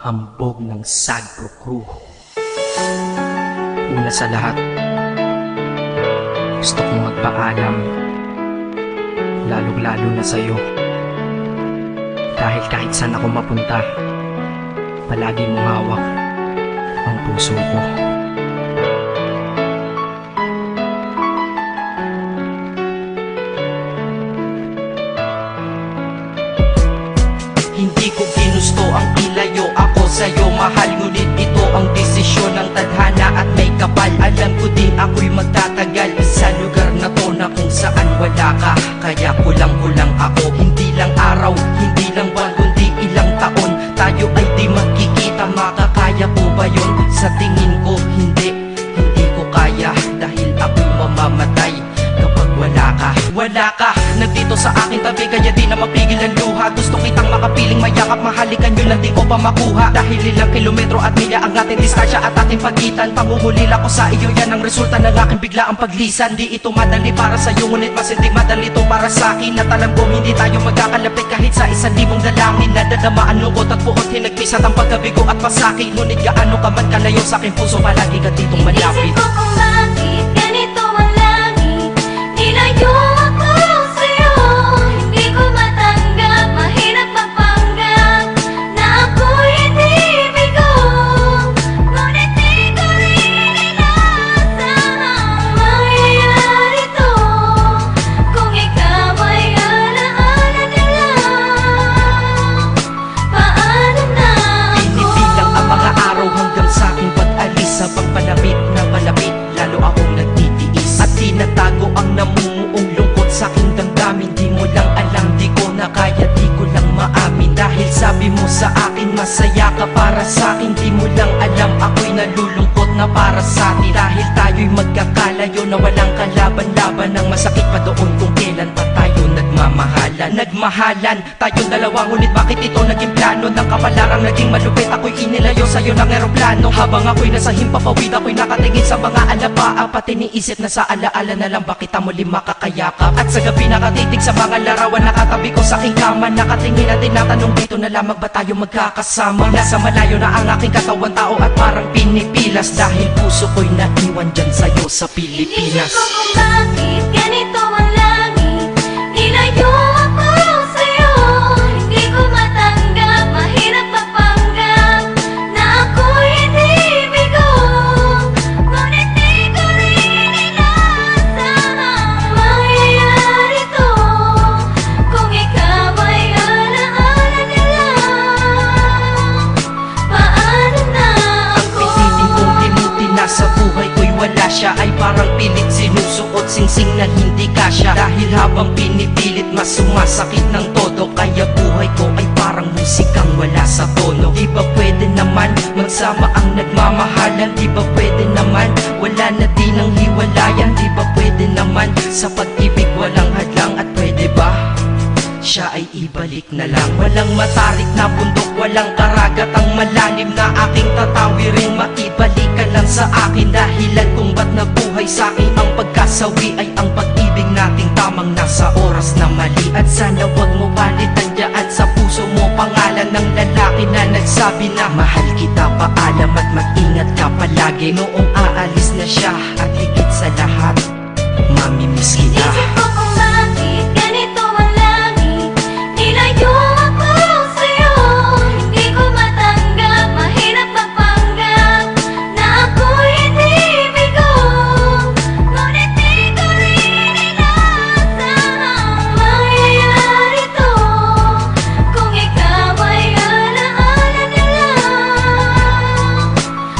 hambog ng Sagpro Crew. Una sa lahat, gusto kong magpaalam, lalong-lalo na sa'yo. Dahil kahit saan ako mapunta, palagi mong hawak ang puso ko. Hindi ko ginusto ang ilayo ako sa'yo, mahal. Ngunit ito ang desisyon ng tadhana at may kapal. Alam ko din ako'y magtatagal sa lugar na to na kung saan wala ka. Kaya kulang-kulang ako, hindi lang araw, hindi lang buwan, kundi ilang taon. Tayo ay di magkikita, makakaya po ba yun? Sa tingin ko hindi ko kaya. Dahil ako'y mamamatay kapag wala ka. Wala ka, nandito sa aking tabi, kaya di na mapigil ang luha. Gusto kitang makapiling, mayakap, mahalikan, yun lang di ko pa makuha. Dahil ilang kilometro at milya ang ating distansya at ating pagitan. Pangungulila ko sa iyo, yan ang resulta ng aking biglaang paglisan. Di ito madali para sa'yo, ngunit mas hindi madali ito para sa'kin. At alam ko hindi tayo magkakalapit kahit sa 1,000 dalangin. Nadadamaan lungkot at puot, hinagpisat ang pagkabigo at pasakit. Ngunit gaano ka man kalayo sa aking puso, palagi ka ditong malapit. Isip ko kung bakit ganito ang langit, nilayo ako sa'yo. Hindi ko matanggap, mahirap magpanggap na ako'y hindi bigo. Ngunit di ko rin inasahang mangyayari to. Kung ikaw ay alaala na lang, paano na ako? Pinipilang ang mga araw hanggang sa aking pag-alis. Sa pagpalapit na palapit, lalo akong nagtitiis. At tinatago ang namumuong lungkot sa aking damdamin. Di mo lang alam, di ko na kaya, di ko lang maamin. Dahil sabi mo sa akin, masaya ka para sa akin. Di mo lang alam, ako'y nalulungkot na para sa atin. Dahil tayo'y magkakalayo na walang kalaban-laban. Ang masakit pa doon kung kailan pa tayo nagmamahalan. Nagmahalan, tayong dalawa, ngunit bakit ito naging plano? Ng kapalarang naging malupit, ako'y inilayo sa'yo ng eroplano. Habang ako'y nasa himpapawid, ako'y nakatingin sa mga alapaa. Pati niisip na sa alaala na lang, bakit ang muli makakayakap? At sa gabi nakatitig sa mga larawan, nakatabi ko sa aking kama. Nakatingin at tinatanong, dito na lamang ba tayo magkakasama? Nasa malayo na ang aking katawan, tao at parang pinipilas. Dahil puso ko'y naiwan dyan sa'yo sa Pilipinas. Inisip ko kung bakit ganito ang langit, nilayo ako sa'yo. Hindi ko matanggap, mahirap magpanggap na ako'y hindi bigo. Ngunit di ko rin inasahang mangyayari to. Kung ikaw ay alaala na lang, paano na ako? Pilitin kong limutin na sa buhay ko'y wala siya, ay parang pilit sinusuot, singsing na hindi kasya. Dahil habang pinipilit, mas sumasakit ng todo. Kaya buhay ko ay parang musikang wala sa tono. Di ba pwede naman magsama ang nagmamahalan? Di ba pwede naman wala na din ang hiwalayan? Di ba pwede naman sa pag-ibig walang hadlang? At pwede ba siya ay ibalik na lang? Walang matarik na bundok, walang karagat ang malalim na aking tatawirin. Maibalik ka lang sa akin, dahilan kung ba't nabuhay sa akin ang pagkasawi ay ang pag-ibig nating tamang nasa oras na mali. At sana wag mo palitan dyan sa puso mo pangalan ng lalaki na nagsabi na mahal kita, paalam at mag-ingat ka palagi. Noong aalis na siya at higit sa lahat, mamimiss kita. Isip ko kung bakit ganito ang langit, nilayo ako sa'yo. Hindi ko matanggap, mahirap magpanggap na ako'y hindi bigo. Ngunit di ko rin inasahang mangyayari to. Kung ikaw ay alaala na lang,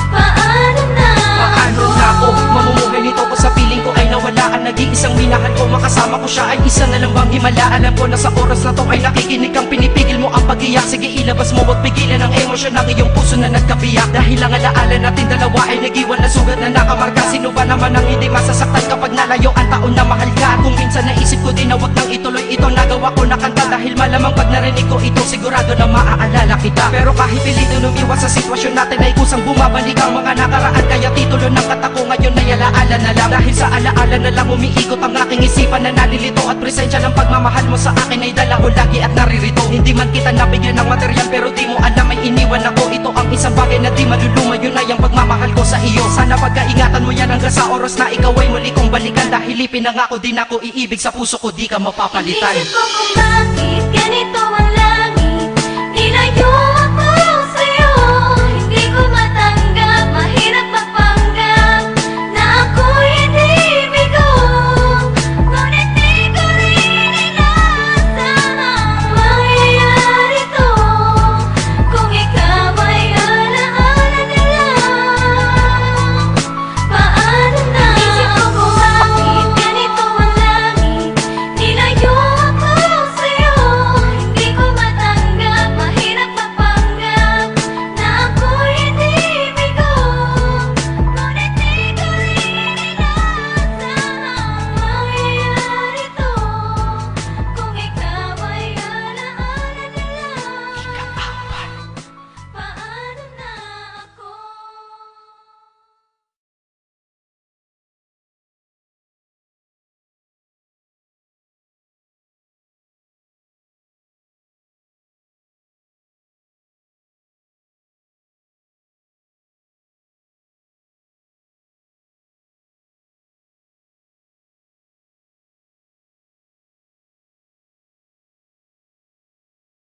paano na Paano na ako mamumuhay nito ko sa piling ko ay nawalaan? Nag-iisang minahal ko, makasama ko siya ay isa na lang bang himala? Alam ko na sa oras na to ay nakikinig kang pinipigil mo ang pag-iyak. Sige ilabas mo, wag pigilan ang emosyon ng iyong puso na nagkabiyak. Dahil ang alaala natin dalawa ay nag-iwan na sugat na nakamarka. Sino ba naman ang hindi masasaktan kapag nalayo ang taon na mahal ka? Kung minsan naisip ko din na wag nang ituloy ito, nagawa ko na kanta. Dahil malamang pag narinig ko ito, sigurado na maaalala kita. Pero kahit pilito umiwas sa sitwasyon natin ay kusang bumabalik ang mga nakaraan. Kaya titulo ng kata ko ngayon ay alaala na lang. Dahil sa alaala na lang umiikot ang aking isipan na nalilito. At presensya ng pagmamahal mo sa akin ay dala ko lagi at naririto. Hindi man kita nabigyan ng material, pero di mo alam ay iniwan ako. Ito ang isang bagay na di maluluma, yun ay ang pagmamahal ko sa iyo. Sana pagkaingatan mo yan hanggang sa oras na ikaw ay muli kong balikan. Dahil ipinangako din ako iibig sa puso ko, di ka mapapalitan. Isip ko kung bakit ganito ang langit. Nilayo